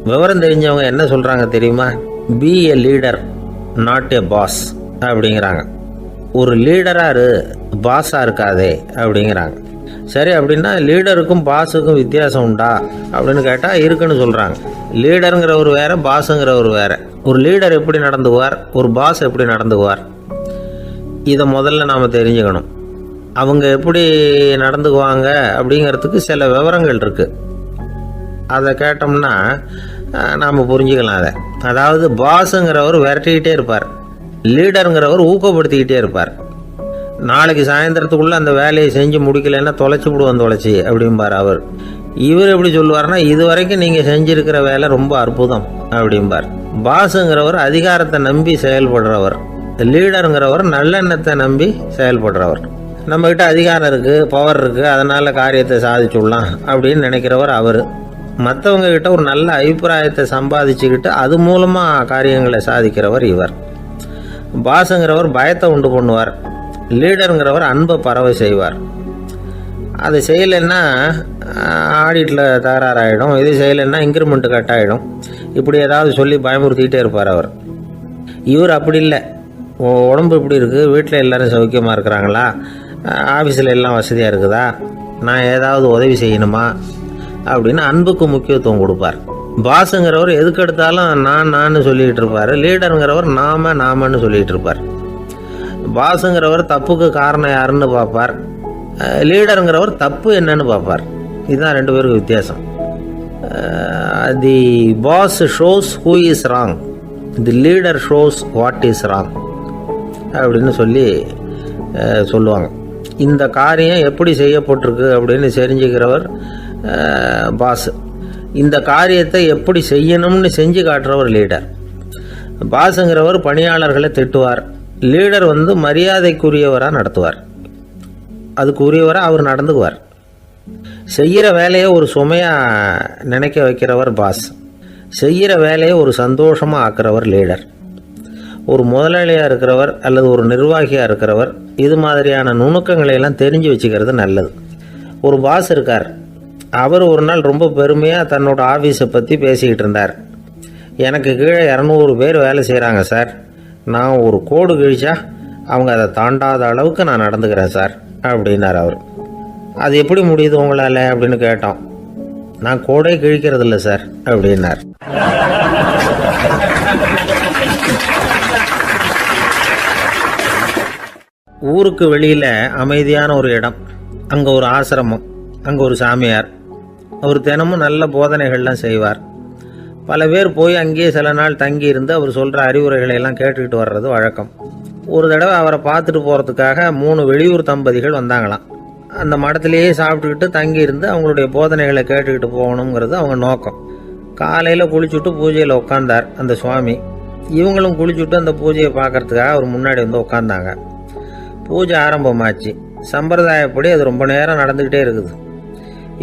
விவரம் தெரிஞ்சவங்க என்ன சொல்கிறாங்க தெரியுமா? Be a leader not a boss அப்படிங்கிறாங்க. ஒரு லீடராக பாஸாக இருக்காதே அப்படிங்கிறாங்க. சரி, அப்படின்னா லீடருக்கும் பாஸுக்கும் வித்தியாசம் உண்டா அப்படின்னு கேட்டால் இருக்குன்னு சொல்கிறாங்க. லீடருங்கிறவர் வேறு, பாஸுங்கிறவர் வேறு. ஒரு லீடர் எப்படி நடந்துக்குவார், ஒரு பாஸ் எப்படி நடந்துக்குவார், இதை முதல்ல நாம் தெரிஞ்சுக்கணும். அவங்க எப்படி நடந்துக்குவாங்க அப்படிங்கிறதுக்கு சில விவரங்கள் இருக்குது. அதை கேட்டோம்னா நாம் புரிஞ்சுக்கலாம் அதை. அதாவது பாஸுங்கிறவர் விரட்டிக்கிட்டே இருப்பார், லீடருங்கிறவர் ஊக்கப்படுத்திக்கிட்டே இருப்பார். நாளைக்கு சாயந்தரத்துக்குள்ளே அந்த வேலையை செஞ்சு முடிக்கலைன்னா தொலைச்சி விடுவோம் தொலைச்சி அப்படிம்பார் அவர். இவர் எப்படி சொல்லுவார்னா, இது வரைக்கும் நீங்கள் செஞ்சுருக்கிற வேலை ரொம்ப அற்புதம் அப்படிம்பார். பாஸுங்கிறவர் அதிகாரத்தை நம்பி செயல்படுறவர், லீடருங்கிறவர் நல்லெண்ணத்தை நம்பி செயல்படுறவர். நம்மக்கிட்ட அதிகாரம் இருக்குது, பவர் இருக்குது, அதனால் காரியத்தை சாதிச்சுடலாம் அப்படின்னு நினைக்கிறவர் அவர். மற்றவங்க கிட்ட ஒரு நல்ல அபிப்பிராயத்தை சம்பாதிச்சுக்கிட்டு அது மூலமாக காரியங்களை சாதிக்கிறவர் இவர். பாஸுங்கிறவர் பயத்தை உண்டு பண்ணுவார், லீடருங்கிறவர் அன்பை பரவ செய்வார். அது செய்யலைன்னா ஆடிட்டில் தகராறாயிடும், இது செய்யலைன்னா இன்க்ரிமெண்ட்டு கட் ஆகிடும், இப்படி ஏதாவது சொல்லி பயமுறுத்திக்கிட்டே இருப்பார் அவர். இவர் அப்படி இல்லை. உடம்பு இப்படி இருக்குது, வீட்டில் எல்லோரும் சௌக்கியமாக இருக்கிறாங்களா, ஆஃபீஸில் எல்லாம் வசதியாக இருக்குதா, நான் ஏதாவது உதவி செய்யணுமா அப்படின்னு அன்புக்கு முக்கியத்துவம் கொடுப்பார். பாஸுங்கிறவர் எதுக்கு எடுத்தாலும் நான் சொல்லிகிட்டு இருப்பார், லீடருங்கிறவர் நாமன்னு சொல்லிகிட்டு இருப்பார். பாஸுங்கிறவர் தப்புக்கு காரணம் யாருன்னு பார்ப்பார், லீடருங்கிறவர் தப்பு என்னன்னு பார்ப்பார். இதுதான் ரெண்டு பேருக்கு வித்தியாசம். The boss shows who is wrong, the leader shows what is wrong அப்படின்னு சொல்லுவாங்க. இந்த காரியம் எப்படி செய்யப்பட்டிருக்கு அப்படின்னு தெரிஞ்சுக்கிறவர் பாஸ். இந்த காரியத்தை எப்படி செய்யணும்னு செஞ்சு காட்டுறவர் லீடர். பாஸுங்கிறவர் பணியாளர்களை திட்டுவார், லீடர் மரியாதைக்குரியவராக நடத்துவார், அதுக்குரியவராக அவர் நடந்துக்குவார். செய்கிற வேலையை ஒரு சுமையாக நினைக்க வைக்கிறவர் பாஸ், செய்கிற வேலையை ஒரு சந்தோஷமாக ஆக்கிறவர் லீடர். ஒரு முதலாளியாக இருக்கிறவர் அல்லது ஒரு நிர்வாகியாக இருக்கிறவர் இது மாதிரியான நுணுக்கங்களை எல்லாம் தெரிஞ்சு வச்சுக்கிறது நல்லது. ஒரு பாஸ் இருக்கார், அவர் ஒரு நாள் ரொம்ப பெருமையாக தன்னோட ஆஃபீஸை பற்றி பேசிக்கிட்டு இருந்தார். எனக்கு கீழே 200 பேர் வேலை செய்கிறாங்க சார், நான் ஒரு கோடு கிழிச்சா அவங்க அதை தாண்டாத அளவுக்கு நான் நடந்துக்கிறேன் சார் அப்படின்னார் அவர். அது எப்படி முடியுது உங்களால் அப்படின்னு கேட்டோம். நான் கோடே கிழிக்கிறது இல்லை சார் அப்படின்னார். ஊருக்கு வெளியில் அமைதியான ஒரு இடம், அங்கே ஒரு ஆசிரமம், அங்கே ஒரு சாமியார். அவர் தினமும் நல்ல போதனைகள்லாம் செய்வார். பல பேர் போய் அங்கேயே சில நாள் தங்கி இருந்து அவர் சொல்கிற அறிவுரைகளை எல்லாம் கேட்டுக்கிட்டு வர்றது வழக்கம். ஒரு தடவை அவரை பார்த்துட்டு போகிறதுக்காக 3 வெளியூர் தம்பதிகள் வந்தாங்களாம். அந்த மடத்திலேயே சாப்பிட்டுக்கிட்டு தங்கி இருந்து அவங்களுடைய போதனைகளை கேட்டுக்கிட்டு போகணுங்கிறது அவங்க நோக்கம். காலையில் குளிச்சுட்டு பூஜையில் உட்காந்தார் அந்த சுவாமி. இவங்களும் குளிச்சுட்டு அந்த பூஜையை பார்க்கறதுக்காக அவர் முன்னாடி உட்காந்தாங்க. பூஜை ஆரம்பமாச்சு. சம்பிரதாயப்படி அது ரொம்ப நேரம் நடந்துக்கிட்டே இருக்குது.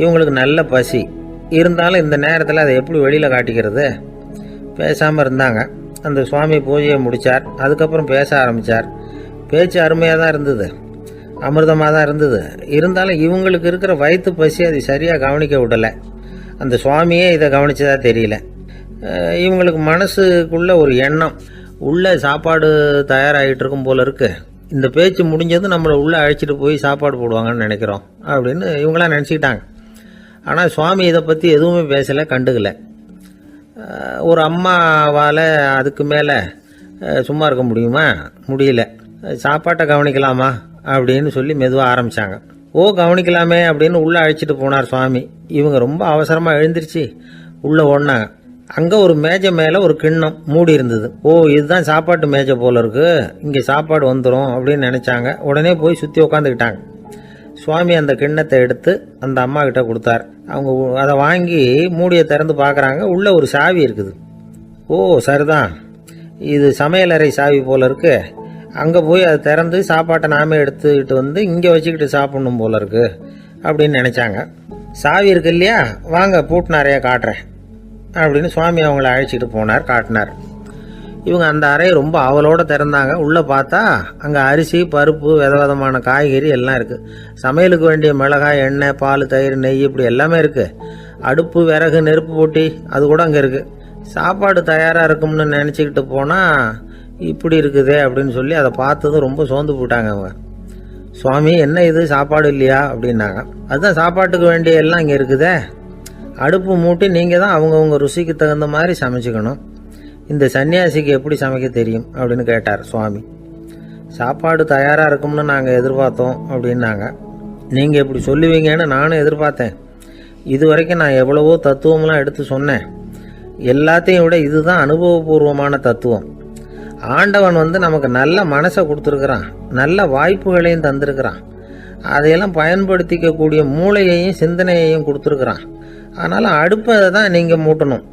இவங்களுக்கு நல்ல பசி இருந்தாலும் இந்த நேரத்தில் அதை எப்படி வெளியில் காட்டிக்கிறது? பேசாமல் இருந்தாங்க. அந்த சுவாமி பூஜையை முடித்தார். அதுக்கப்புறம் பேச ஆரம்பித்தார். பேச்சு அருமையாக தான் இருந்தது, அமிர்தமாக தான் இருந்தது. இருந்தாலும் இவங்களுக்கு இருக்கிற வயிற்று பசி அதை சரியாக கவனிக்க விடலை. அந்த சுவாமியே இதை கவனித்ததாக தெரியல. இவங்களுக்கு மனசுக்குள்ளே ஒரு எண்ணம், உள்ளே சாப்பாடு தயாராகிட்டு இருக்கும் போல இருக்குது, இந்த பேச்சு முடிஞ்சது நம்மளை உள்ளே அழைச்சிட்டு போய் சாப்பாடு போடுவாங்கன்னு நினைக்கிறோம் அப்படின்னு இவங்களாம் நினச்சிக்கிட்டாங்க. ஆனால் சுவாமி இதை பற்றி எதுவுமே பேசலை, கண்டுக்கலை. ஒரு அம்மாவால் அதுக்கு மேலே சும்மா இருக்க முடியுமா? முடியல. சாப்பாட்டை கவனிக்கலாமா அப்படின்னு சொல்லி மெதுவாக ஆரம்பித்தாங்க. கவனிக்கலாமே அப்படின்னு உள்ளே அழைச்சிட்டு போனார் சுவாமி. இவங்க ரொம்ப அவசரமாக எழுந்திருச்சு உள்ளே ஓடினாங்க. அங்கே ஒரு மேஜை மேலே ஒரு கிண்ணம் மூடி இருந்தது. இதுதான் சாப்பாட்டு மேஜை போல இருக்கு, இங்கே சாப்பாடு வந்துடும் அப்படின்னு நினச்சாங்க. உடனே போய் சுற்றி உக்காந்துக்கிட்டாங்க. சுவாமி அந்த கிண்ணத்தை எடுத்து அந்த அம்மா கிட்ட கொடுத்தார். அவங்க அதை வாங்கி மூடியை திறந்து பார்க்குறாங்க. உள்ளே ஒரு சாவி இருக்குது. சரிதான், இது சமையலறை சாவி போல இருக்கு. அங்கே போய் அதை திறந்து சாப்பாட்டை நாமே எடுத்துக்கிட்டு வந்து இங்கே வச்சுக்கிட்டு சாப்பிட்ணும் போல இருக்கு அப்படின்னு நினச்சாங்க. சாவி இருக்கு இல்லையா, வாங்க பூட்டு நிறையா காட்டுறேன் அப்படின்னு சுவாமி அவங்கள அழைச்சிட்டு போனார், காட்டினார். இவங்க அந்த அறையை ரொம்ப அவளோடு திறந்தாங்க. உள்ளே பார்த்தா அங்கே அரிசி, பருப்பு, விதவிதமான காய்கறி எல்லாம் இருக்குது. சமையலுக்கு வேண்டிய மிளகாய், எண்ணெய், பால், தயிர், நெய் இப்படி எல்லாமே இருக்குது. அடுப்பு, விறகு, நெருப்பு போட்டி அது கூட அங்கே இருக்குது. சாப்பாடு தயாராக இருக்கும்னு நினச்சிக்கிட்டு போனால் இப்படி இருக்குதே அப்படின்னு சொல்லி அதை பார்த்ததும் ரொம்ப சோர்ந்து போட்டாங்க அவங்க. சுவாமி, என்ன இது சாப்பாடு இல்லையா அப்படின்னாங்க. அதுதான் சாப்பாட்டுக்கு வேண்டிய எல்லாம் இங்கே இருக்குதே. அடுப்பு மூட்டி நீங்கள் தான் அவங்கவுங்க ருசிக்கு தகுந்த மாதிரி சமைச்சிக்கணும். இந்த சன்னியாசிக்கு எப்படி சமைக்க தெரியும் அப்படின்னு கேட்டார் சுவாமி. சாப்பாடு தயாராக இருக்கும்னு நாங்கள் எதிர்பார்த்தோம் அப்படின்னாங்க. நீங்கள் இப்படி சொல்லுவீங்கன்னு நானும் எதிர்பார்த்தேன். இது வரைக்கும் நான் எவ்வளவோ தத்துவம்லாம் எடுத்து சொன்னேன். எல்லாத்தையும் விட இதுதான் அனுபவபூர்வமான தத்துவம். ஆண்டவன் நமக்கு நல்ல மனசை கொடுத்துருக்குறான், நல்ல வாய்ப்புகளையும் தந்திருக்கிறான், அதையெல்லாம் பயன்படுத்திக்கக்கூடிய மூளையையும் சிந்தனையையும் கொடுத்துருக்குறான். அதனால் அடுப்பை தான் நீங்கள் மூட்டணும்.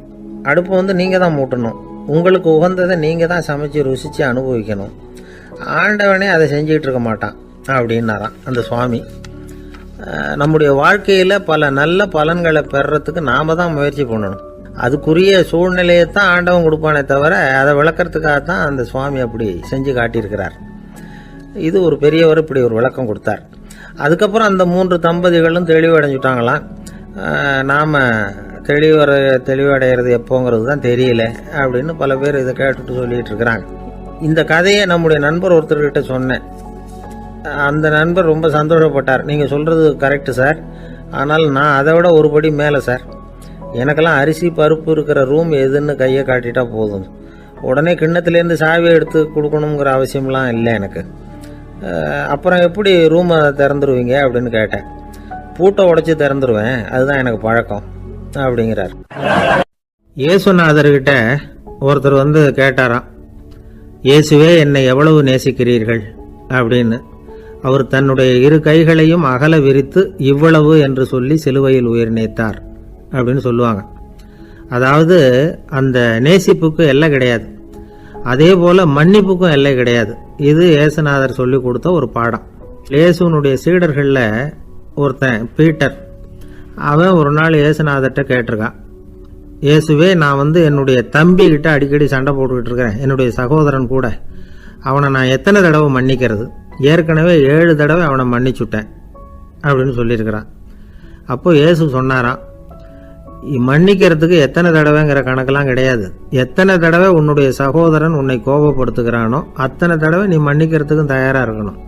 அடுப்பை நீங்கள் தான் மூட்டணும். உங்களுக்கு உகந்ததை நீங்கள் தான் சமைச்சு ருசித்து அனுபவிக்கணும். ஆண்டவனே அதை செஞ்சுக்கிட்டு இருக்க மாட்டான் அப்படின்னாராம் அந்த சுவாமி. நம்முடைய வாழ்க்கையில் பல நல்ல பலன்களை பெறுறதுக்கு நாம் தான் முயற்சி பண்ணணும். அதுக்குரிய சூழ்நிலையை தான் ஆண்டவன் கொடுப்பானே தவிர அதை விளக்கிறதுக்காக தான் அந்த சுவாமி அப்படி செஞ்சு காட்டியிருக்கிறார். இது ஒரு பெரியவர் இப்படி ஒரு விளக்கம் கொடுத்தார். அதுக்கப்புறம் அந்த 3 தம்பதிகளும் தெளிவடைஞ்சுட்டாங்களாம். நாம் தெளிவடைகிறது எப்போங்கிறது தான் தெரியல அப்படின்னு பல பேர் இதை கேட்டுட்டு சொல்லிகிட்டு இருக்கிறாங்க. இந்த கதையை நம்முடைய நண்பர் ஒருத்தர்கிட்ட சொன்னேன். அந்த நண்பர் ரொம்ப சந்தோஷப்பட்டார். நீங்கள் சொல்கிறது கரெக்டு சார், ஆனால் நான் அதை விட ஒரு படி மேலே சார். எனக்கெல்லாம் அரிசி, பருப்பு இருக்கிற ரூம் எதுன்னு கையை காட்டிட்டா போதும். உடனே கிண்ணத்துலேருந்து சாவியை எடுத்து கொடுக்கணுங்கிற அவசியம்லாம் இல்லை எனக்கு. அப்புறம் எப்படி ரூமை திறந்துருவீங்க அப்படின்னு கேட்டேன். பூட்டை உடைச்சி திறந்துருவேன், அதுதான் எனக்கு பழக்கம் அப்படிங்கிறார். இயேசுநாதர்கிட்ட ஒருத்தர் கேட்டாராம், இயேசுவே என்னை எவ்வளவு நேசிக்கிறீர்கள் அப்படின்னு. அவர் தன்னுடைய 2 கைகளையும் அகல விரித்து இவ்வளவு என்று சொல்லி சிலுவையில் உயிர் நீத்தார் அப்படின்னு சொல்லுவாங்க. அதாவது அந்த நேசிப்புக்கு எல்லை கிடையாது, அதே போல மன்னிப்புக்கும் எல்லை கிடையாது. இது இயேசுநாதர் சொல்லி கொடுத்த ஒரு பாடம். இயேசுனுடைய சீடர்களில் ஒருத்தன் பீட்டர், அவன் ஒரு நாள் இயேசுநாதர்கிட்ட கேட்டிருக்கான், இயேசுவே நான் என்னுடைய தம்பி கிட்ட அடிக்கடி சண்டை போட்டுக்கிட்டு இருக்கிறேன், என்னுடைய சகோதரன் கூட. அவனை நான் எத்தனை தடவை மன்னிக்கிறது? ஏற்கனவே 7 தடவை அவனை மன்னிச்சுட்டேன் அப்படின்னு சொல்லியிருக்கிறான். அப்போ இயேசு சொன்னாராம், மன்னிக்கிறதுக்கு எத்தனை தடவைங்கிற கணக்கெல்லாம் கிடையாது. எத்தனை தடவை உன்னுடைய சகோதரன் உன்னை கோபப்படுத்துகிறானோ அத்தனை தடவை நீ மன்னிக்கிறதுக்கும் தயாராக இருக்கணும்,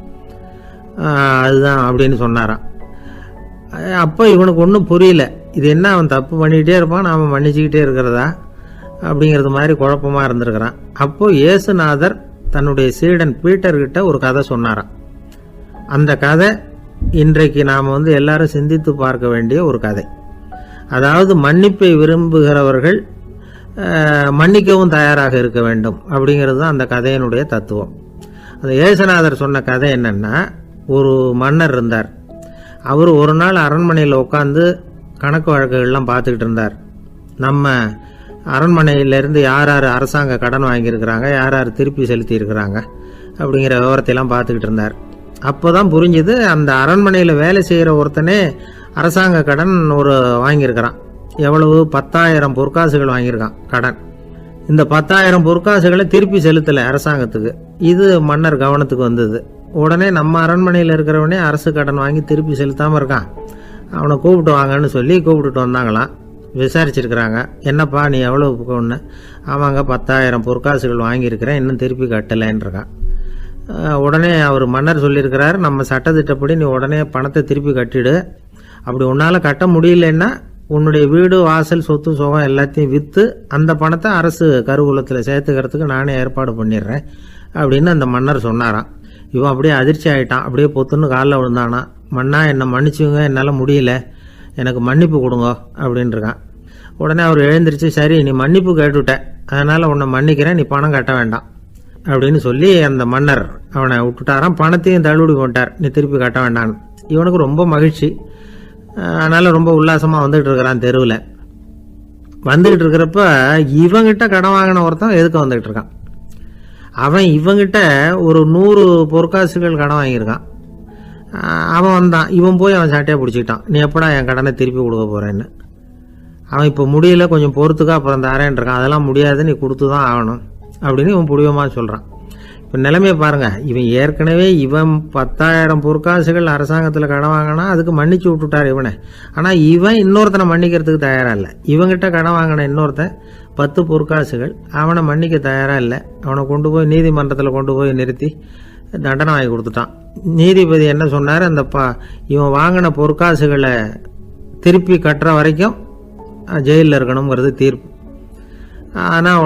அதுதான் அப்படின்னு சொன்னாராம். அப்போ இவனுக்கு ஒன்றும் புரியல. இது என்ன, அவன் தப்பு பண்ணிக்கிட்டே இருப்பான், நாம் மன்னிச்சுக்கிட்டே இருக்கிறதா அப்படிங்கிறது மாதிரி குழப்பமாக இருந்திருக்கிறான். அப்போ இயேசுநாதர் தன்னுடைய சீடன் பீட்டர்கிட்ட ஒரு கதை சொன்னாராம். அந்த கதை இன்றைக்கு நாம் எல்லாரும் சிந்தித்து பார்க்க வேண்டிய ஒரு கதை. அதாவது மன்னிப்பை விரும்புகிறவர்கள் மன்னிக்கவும் தயாராக இருக்க வேண்டும் அப்படிங்கிறது தான் அந்த கதையினுடைய தத்துவம். அந்த இயேசுநாதர் சொன்ன கதை என்னன்னா, ஒரு மன்னர் இருந்தார். அவர் ஒரு நாள் அரண்மனையில் உட்காந்து கணக்கு வழக்குகள்லாம் பார்த்துக்கிட்டு இருந்தார். நம்ம அரண்மனையிலேருந்து யார் யார் அரசாங்க கடன் வாங்கியிருக்கிறாங்க, யார் யார் திருப்பி செலுத்தியிருக்கிறாங்க அப்படிங்கிற விவரத்தையெல்லாம் பார்த்துக்கிட்டு இருந்தார். அப்போ தான் புரிஞ்சுது, அந்த அரண்மனையில் வேலை செய்கிற ஒருத்தனே அரசாங்க கடன் வாங்கியிருக்கிறான். எவ்வளவு? 10,000 பொற்காசுகள் வாங்கியிருக்கான் கடன். இந்த 10,000 பொற்காசுகளை திருப்பி செலுத்தலை அரசாங்கத்துக்கு. இது மன்னர் கவனத்துக்கு வந்தது. உடனே நம்ம அரண்மனையில் இருக்கிறவனே அரசு கடன் வாங்கி திருப்பி செலுத்தாமல் இருக்கான், அவனை கூப்பிட்டு வாங்கன்னு சொல்லி கூப்பிட்டுட்டு வந்தாங்களாம். விசாரிச்சிருக்கிறாங்க, என்னப்பா நீ எவ்வளோ ஒன்று? ஆமாங்க 10,000 பொற்காசுகள் வாங்கியிருக்கிறேன், இன்னும் திருப்பி கட்டலைன்றிருக்கான். உடனே அவர் மன்னர் சொல்லியிருக்கிறார், நம்ம சட்டத்திட்டப்படி நீ உடனே பணத்தை திருப்பி கட்டிடு. அப்படி உன்னால் கட்ட முடியலன்னா உன்னுடைய வீடு, வாசல், சொத்து, சுகம் எல்லாத்தையும் விற்று அந்த பணத்தை அரசு கருவூலத்தில் சேர்த்துக்கிறதுக்கு நானே ஏற்பாடு பண்ணிடுறேன் அப்படின்னு அந்த மன்னர் சொன்னாராம். இவன் அப்படியே அதிர்ச்சி ஆகிட்டான். அப்படியே பொத்துன்னு காலில் விழுந்தானா. மன்னா என்னை மன்னிச்சுங்க, என்னால் முடியல, எனக்கு மன்னிப்பு கொடுங்க அப்படின்ட்டுருக்கான். உடனே அவர் எழுந்திரிச்சு, சரி நீ மன்னிப்பு கேட்டுவிட்ட, அதனால் உன்னை மன்னிக்கிறேன், நீ பணம் கட்ட வேண்டாம் அப்படின்னு சொல்லி அந்த மன்னர் அவனை விட்டுட்டாராம். பணத்தையும் தள்ளுபடி போட்டார், நீ திருப்பி கட்ட வேண்டான்னு. இவனுக்கு ரொம்ப மகிழ்ச்சி. அதனால் ரொம்ப உல்லாசமாக வந்துகிட்டு இருக்கிறான். தெருவில் வந்துக்கிட்டு இருக்கிறப்ப இவங்கிட்ட கடன் வாங்கின ஒருத்தன் எதுக்கு வந்துக்கிட்டு இருக்கான். அவன் இவங்கிட்ட ஒரு 100 பொற்காசுகள் கடன் வாங்கியிருக்கான். அவன் வந்தான். இவன் போய் அவன் சாட்டையாக பிடிச்சிக்கிட்டான், நீ எப்படா என் கடனை திருப்பி கொடுக்க போகிறேன்னு. அவன் இப்போ முடியல, கொஞ்சம் பொறுத்துக்கா, அப்புறம் தரேன் இருக்கான். அதெல்லாம் முடியாது, நீ கொடுத்து தான் ஆகணும் அப்படின்னு இவன் புடிவமாக சொல்கிறான். இப்போ நிலைமையை பாருங்கள். இவன் ஏற்கனவே 10,000 பொற்காசுகள் அரசாங்கத்தில் கடன் வாங்கினா அதுக்கு மன்னிச்சு விட்டுட்டார் இவனை. ஆனால் இவன் இன்னொருத்தனை மன்னிக்கிறதுக்கு தயாராக இல்லை. இவங்கிட்ட கடன் வாங்கின இன்னொருத்தன் 10 பொற்காசுகள், அவனை மன்னிக்க தயாராக இல்லை. அவனை கொண்டு போய் நீதிமன்றத்தில் கொண்டு போய் நிறுத்தி தண்டனை வாங்கி கொடுத்துட்டான். நீதிபதி என்ன சொன்னார், அந்த இவன் வாங்கின பொற்காசுகளை திருப்பி கட்டுற வரைக்கும் ஜெயிலில் இருக்கணுங்கிறது தீர்ப்பு. ஆனால்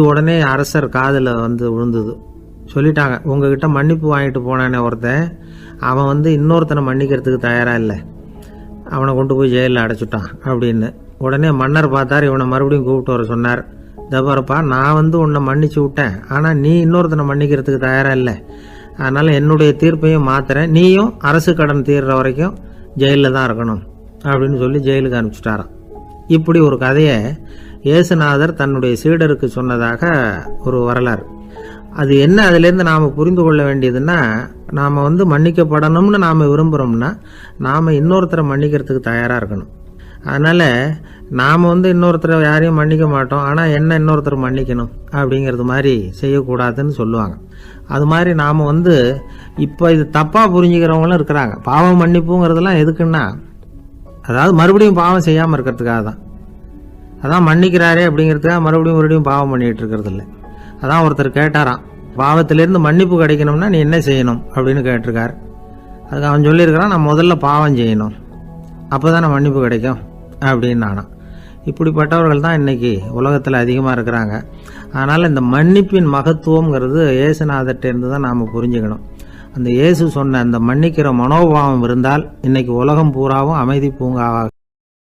உடனே அரசர் காதில் வந்து விழுந்தது. சொல்லிட்டாங்க, உங்ககிட்ட மன்னிப்பு வாங்கிட்டு போனானே ஒருத்தன், அவன் இன்னொருத்தனை மன்னிக்கிறதுக்கு தயாராக இல்லை, அவனை கொண்டு போய் ஜெயிலில் அடைச்சிட்டான் அப்படின்னு. உடனே மன்னர் பார்த்தார், இவனை மறுபடியும் கூப்பிட்டு வர சொன்னார். தபாரப்பா, நான் உன்னை மன்னிச்சு விட்டேன், ஆனால் நீ இன்னொருத்தனை மன்னிக்கிறதுக்கு தயாராக இல்லை, அதனால் என்னுடைய தீர்ப்பையும் மாத்துறேன், நீயும் அரசு கடன் தீர்ற வரைக்கும் ஜெயிலில் தான் இருக்கணும் அப்படின்னு சொல்லி ஜெயிலுக்கு அனுப்பிச்சிட்டாராம். இப்படி ஒரு கதையை இயேசுநாதர் தன்னுடைய சீடருக்கு சொன்னதாக ஒரு வரலாறு. அது என்ன, அதிலேருந்து நாம் புரிந்து கொள்ள வேண்டியதுன்னா, நாம் மன்னிக்கப்படணும்னு நாம் விரும்புகிறோம்னா நாம் இன்னொருத்தரை மன்னிக்கிறதுக்கு தயாராக இருக்கணும். அதனால் நாம் இன்னொருத்தரை யாரையும் மன்னிக்க மாட்டோம், ஆனால் என்ன இன்னொருத்தர் மன்னிக்கணும் அப்படிங்கிறது மாதிரி செய்யக்கூடாதுன்னு சொல்லுவாங்க. அது மாதிரி நாம் இப்போ இது தப்பாக புரிஞ்சுக்கிறவங்களும் இருக்கிறாங்க. பாவம் மன்னிப்புங்கிறதுலாம் எதுக்குன்னா, அதாவது மறுபடியும் பாவம் செய்யாமல் இருக்கிறதுக்காக தான். அதான் மன்னிக்கிறாரே அப்படிங்கிறதுக்காக மறுபடியும் பாவம் பண்ணிகிட்டு இருக்கிறது இல்லை. அதான் ஒருத்தர் கேட்டாராம், பாவத்திலேருந்து மன்னிப்பு கிடைக்கணும்னா நீ என்ன செய்யணும் அப்படின்னு கேட்டிருக்கார். அதுக்கு அவன் சொல்லியிருக்கிறான், நான் முதல்ல பாவம் செய்யணும், அப்போ தான் மன்னிப்பு கிடைக்கும் அப்படின்னு நானாம். இப்படிப்பட்டவர்கள் தான் இன்றைக்கி உலகத்தில் அதிகமாக இருக்கிறாங்க. அதனால் இந்த மன்னிப்பின் மகத்துவங்கிறது இயேசுநாதர்கிட்டேருந்து தான் நாம் புரிஞ்சுக்கணும். அந்த இயேசு சொன்ன அந்த மன்னிக்கிற மனோபாவம் இருந்தால் இன்றைக்கி உலகம் பூராவும் அமைதி பூங்காவாக